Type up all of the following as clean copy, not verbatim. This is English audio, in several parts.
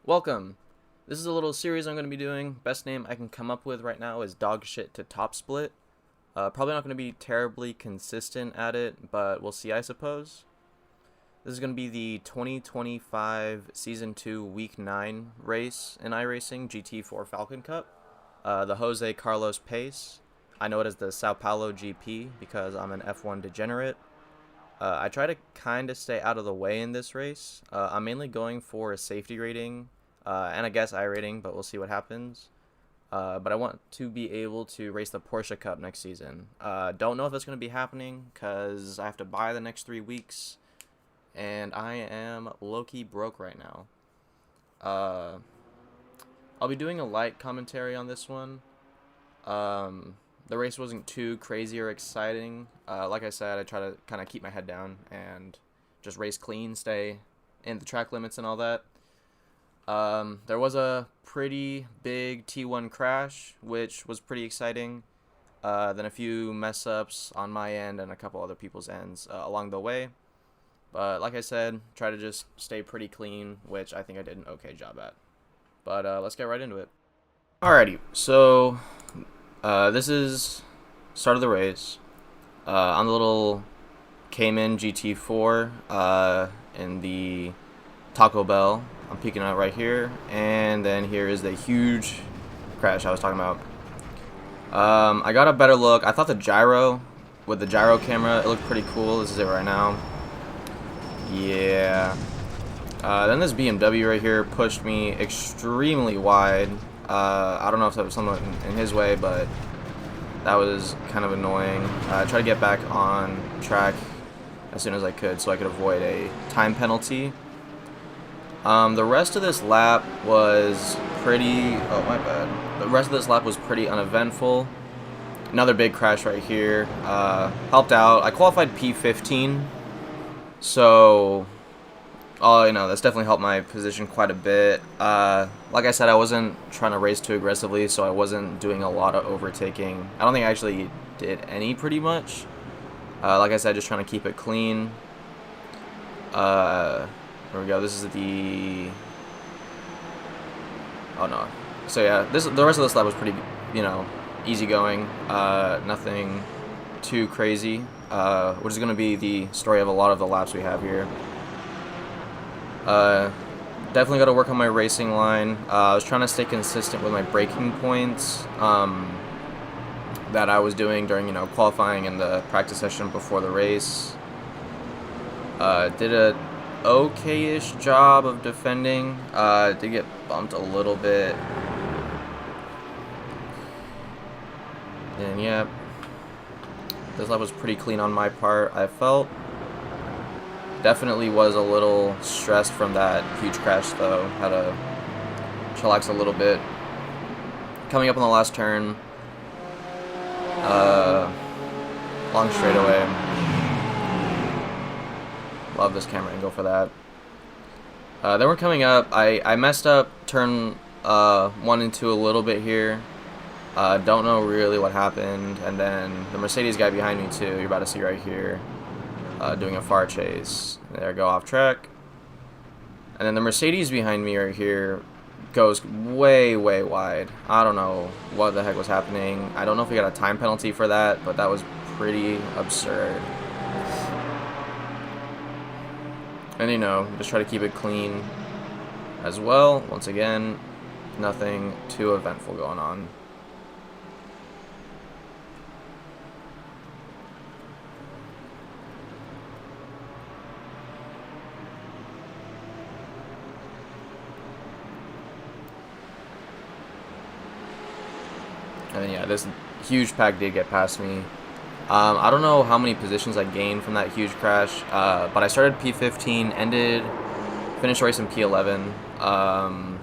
Welcome. This is a little series I'm going to be doing. Best name I can come up with right now is Dog Shit to Top Split. Probably not going to be terribly consistent at it, but we'll see, I suppose. This is going to be the 2025 Season 2 Week 9 race in iRacing GT4 Falcon Cup. The Jose Carlos Pace. I know it as the Sao Paulo GP because I'm an F1 degenerate. I try to kind of stay out of the way in this race. I'm mainly going for a safety rating and I guess I rating, but we'll see what happens. But I want to be able to race the Porsche Cup next season. Don't know if that's going to be happening because I have to buy the next 3 weeks, and I am low-key broke right now. I'll be doing a light commentary on this one. The race wasn't too crazy or exciting. Like I said, I try to kind of keep my head down and just race clean, stay in the track limits and all that. There was a pretty big T1 crash, which was pretty exciting. Then a few mess-ups on my end and a couple other people's ends along the way. But like I said, try to just stay pretty clean, which I think I did an okay job at. But let's get right into it. Alrighty, so this is start of the race. On the little Cayman GT4 in the Taco Bell. I'm peeking out right here, and then here is the huge crash I was talking about. I got a better look. I thought the gyro, with the gyro camera, it looked pretty cool. This is it right now. Yeah. Then this BMW right here pushed me extremely wide. I don't know if that was something in his way, but that was kind of annoying. I tried to get back on track as soon as I could so I could avoid a time penalty. The rest of this lap was pretty... Oh, my bad. The rest of this lap was pretty uneventful. Another big crash right here. Helped out. I qualified P15. So, that's definitely helped my position quite a bit. Like I said, I wasn't trying to race too aggressively, so I wasn't doing a lot of overtaking. I don't think I actually did any, pretty much. Like I said, just trying to keep it clean. There we go. This is the... Oh, no. So, yeah, the rest of this lap was pretty, easy going. Nothing too crazy, which is going to be the story of a lot of the laps we have here. Definitely got to work on my racing line. I was trying to stay consistent with my braking points that I was doing during, qualifying and the practice session before the race. Did a okay-ish job of defending. Did get bumped a little bit. And yeah, this lap was pretty clean on my part, I felt. Definitely was a little stressed from that huge crash though. Had to chillax a little bit. Coming up on the last turn. Long straightaway. Love this camera angle for that. Then we're coming up. I messed up turn 1 and 2 a little bit here. Don't know really what happened. And then the Mercedes guy behind me too, you're about to see right here, doing a far chase. There, go off track. And then the Mercedes behind me right here goes way, way wide. I don't know what the heck was happening. I don't know if we got a time penalty for that, but that was pretty absurd. And just try to keep it clean as well. Once again, nothing too eventful going on. And then, yeah, this huge pack did get past me. I don't know how many positions I gained from that huge crash, but I started P15, finished race in P11,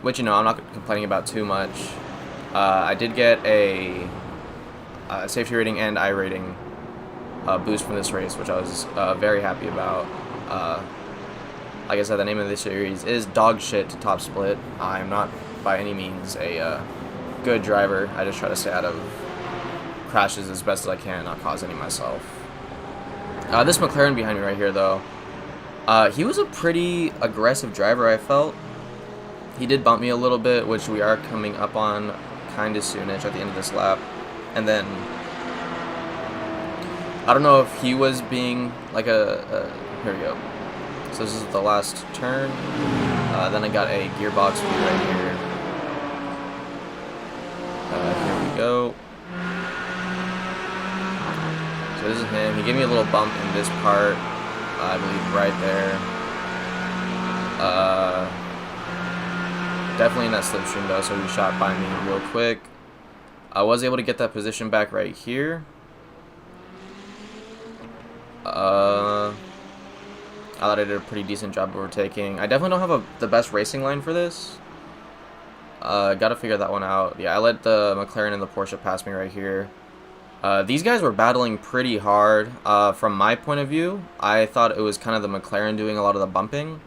which, I'm not complaining about too much. I did get a safety rating and I rating boost from this race, which I was very happy about. Like I said, the name of this series is Dog Shit to Top Split. I'm not by any means a good driver. I just try to stay out of crashes as best as I can, not cause any myself. This McLaren behind me right here, though, He was a pretty aggressive driver, I felt. He did bump me a little bit, which we are coming up on kind of soonish at the end of this lap. And then, I don't know if he was being like here we go. So this is the last turn. Then I got a gearbox view right here. Here we go. So this is him. He gave me a little bump in this part, I believe right there. Definitely in that slipstream though, so he shot by me real quick. I was able to get that position back right here. I thought I did a pretty decent job overtaking. I definitely don't have the best racing line for this. Gotta figure that one out. Yeah, I let the McLaren and the Porsche pass me right here. These guys were battling pretty hard. From my point of view, I thought it was kind of the McLaren doing a lot of the bumping.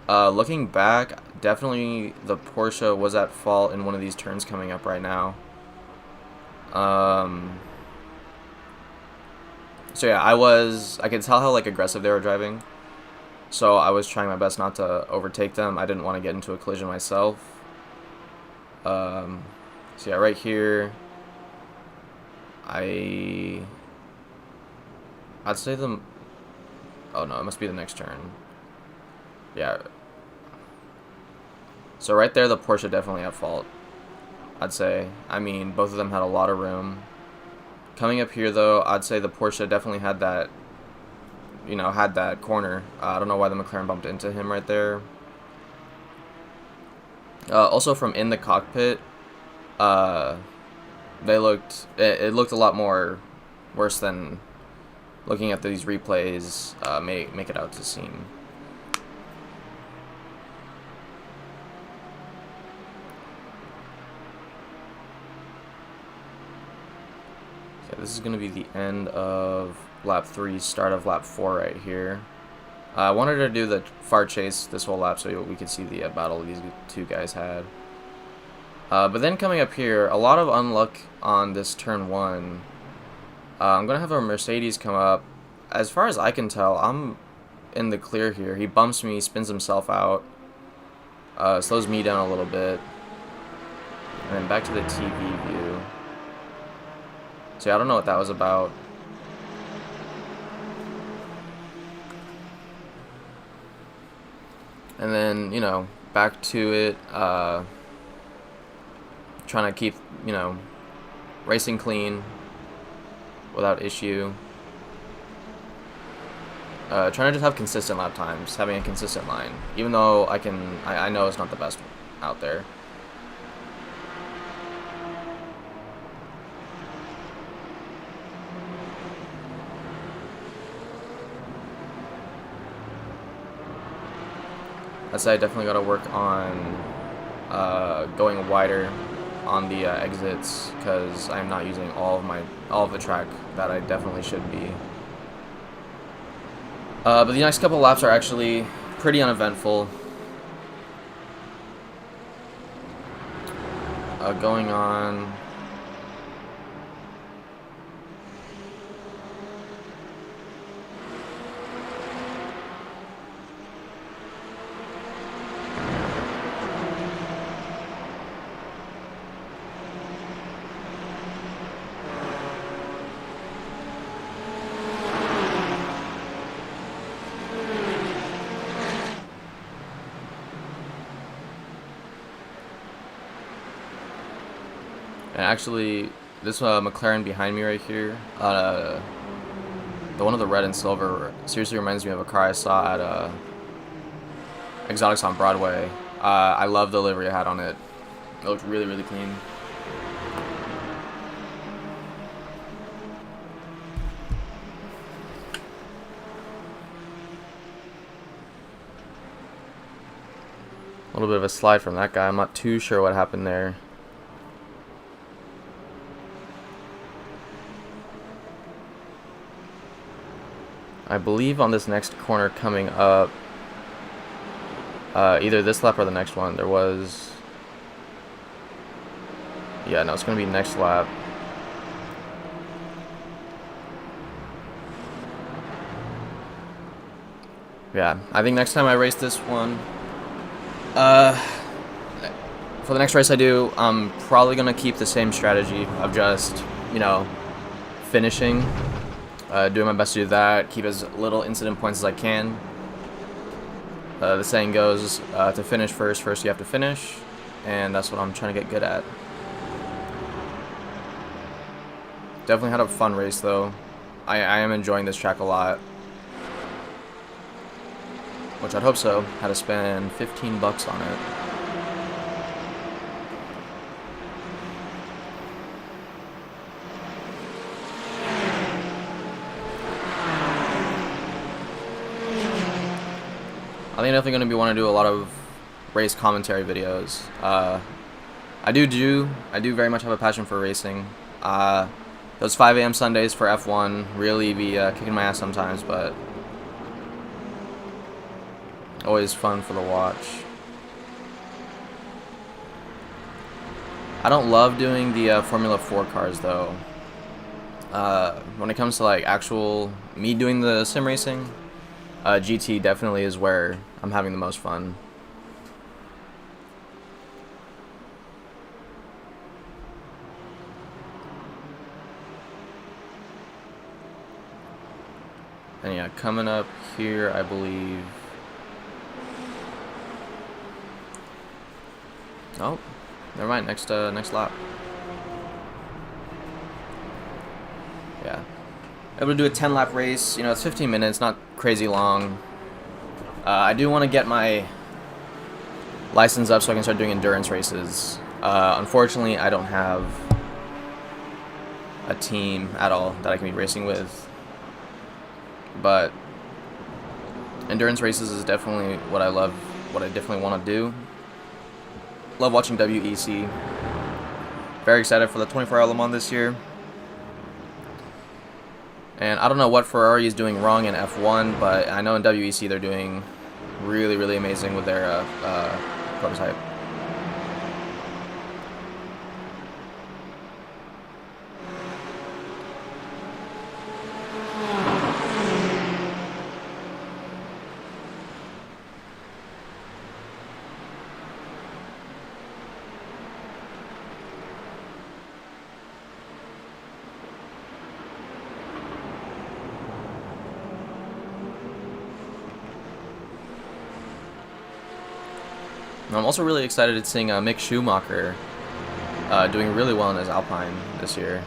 Looking back, definitely the Porsche was at fault in one of these turns coming up right now. So yeah, I could tell how like aggressive they were driving. So I was trying my best not to overtake them. I didn't want to get into a collision myself. So yeah, right here, I'd say them. Oh no, it must be the next turn. Yeah. So right there, the Porsche definitely at fault, I'd say. I mean, both of them had a lot of room. Coming up here, though, I'd say the Porsche definitely had that, had that corner. I don't know why the McLaren bumped into him right there. Also, from in the cockpit, it looked a lot more worse than looking at these replays make it out to seem. This is going to be the end of lap 3, start of lap 4 right here. I wanted to do the far chase this whole lap so we could see the battle these two guys had. But then coming up here, a lot of unluck on this turn 1. I'm going to have a Mercedes come up. As far as I can tell, I'm in the clear here. He bumps me, spins himself out, slows me down a little bit. And then back to the TV view. So I don't know what that was about. And then, back to it, trying to keep, racing clean without issue. Trying to just have consistent lap times, having a consistent line. Even though I know it's not the best out there. I'd say I definitely got to work on going wider on the exits because I'm not using all of the track that I definitely should be. But the next couple laps are actually pretty uneventful. Going on. And actually, this McLaren behind me right here, the one of the red and silver, seriously reminds me of a car I saw at Exotics on Broadway. I love the livery it had on it. It looked really, really clean. A little bit of a slide from that guy. I'm not too sure what happened there. I believe on this next corner coming up, either this lap or the next one, there was... Yeah, no, it's going to be next lap. Yeah, I think next time I race this one, uh, for the next race I do, I'm probably gonna keep the same strategy of just, you know, finishing, doing my best to do that, keep as little incident points as I can. The saying goes, to finish first you have to finish, and that's what I'm trying to get good at. Definitely had a fun race though. I am enjoying this track a lot, which I'd hope so. Had to spend $15 on it. I think I'm definitely going to want to do a lot of race commentary videos. I do very much have a passion for racing. Those 5 a.m. Sundays for F1 really be kicking my ass sometimes, but always fun for the watch. I don't love doing the Formula 4 cars though. When it comes to like actual me doing the sim racing, GT definitely is where I'm having the most fun. And yeah, coming up here, I believe. Oh, never mind. Next lap. Yeah, able to do a 10-lap race. You know, it's 15 minutes, not crazy long. I do want to get my license up so I can start doing endurance races. Unfortunately, I don't have a team at all that I can be racing with. But endurance races is definitely what I love, what I definitely want to do. Love watching WEC. Very excited for the 24-hour Le Mans this year. And I don't know what Ferrari is doing wrong in F1, but I know in WEC they're doing really, really amazing with their prototype. I'm also really excited at seeing Mick Schumacher doing really well in his Alpine this year.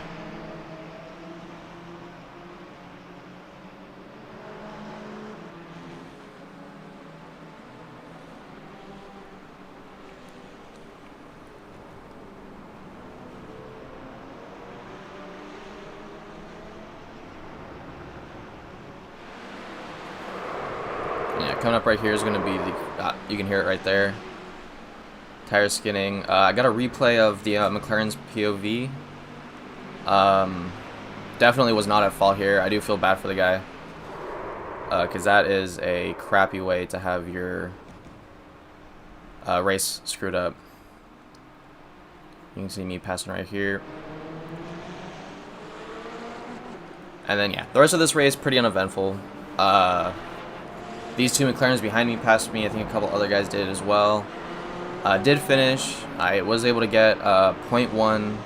Yeah, coming up right here is going to be the, you can hear it right there, tire skinning. I got a replay of the McLaren's POV. Definitely was not at fault here. I do feel bad for the guy, because that is a crappy way to have your race screwed up. You can see me passing right here. And then, yeah, the rest of this race, pretty uneventful. These two McLarens behind me passed me. I think a couple other guys did as well. Did finish. I was able to get a 0.1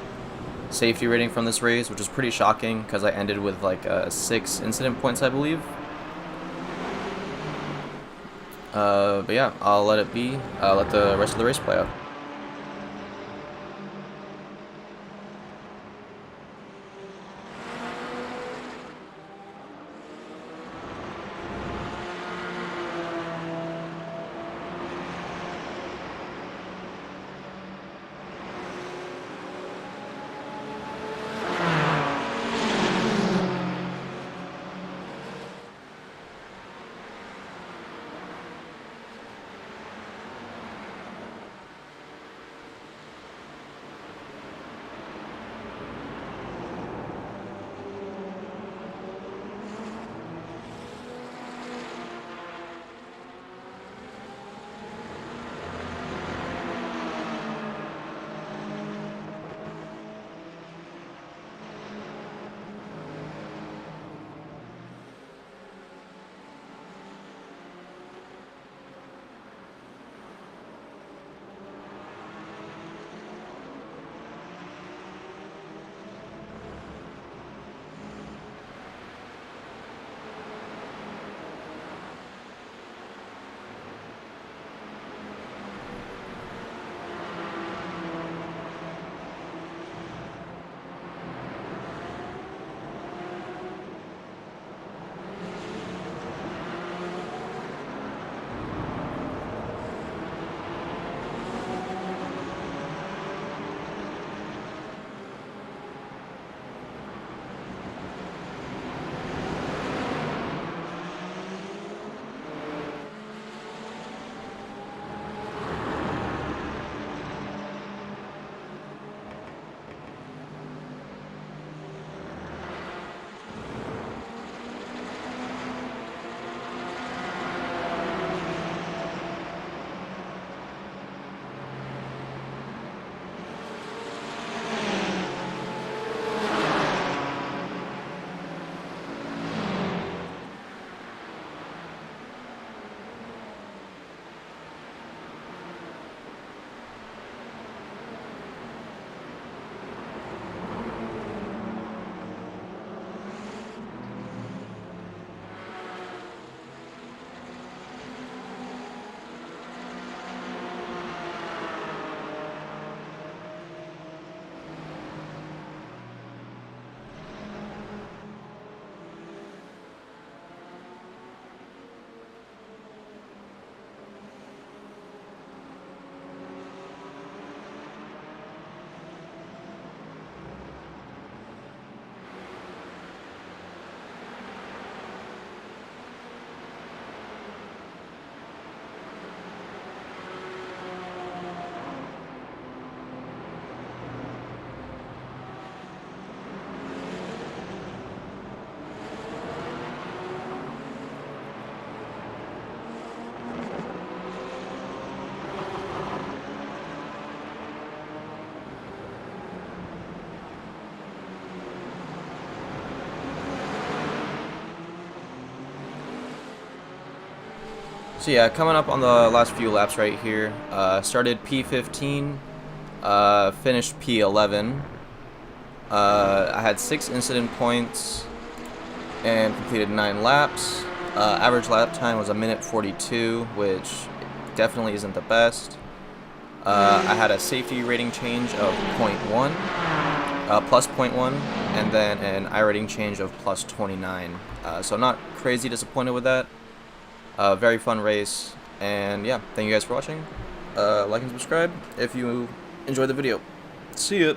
safety rating from this race, which was pretty shocking because I ended with like 6 incident points, I believe. But yeah, I'll let it be. Let the rest of the race play out. So yeah, coming up on the last few laps right here. Started P15, finished P11. I had 6 incident points and completed 9 laps. Average lap time was 1:42, which definitely isn't the best. I had a safety rating change of 0.1, plus 0.1, and then an I rating change of plus 29. So not crazy disappointed with that. Very fun race, and yeah, thank you guys for watching. Like and subscribe if you enjoyed the video. See ya!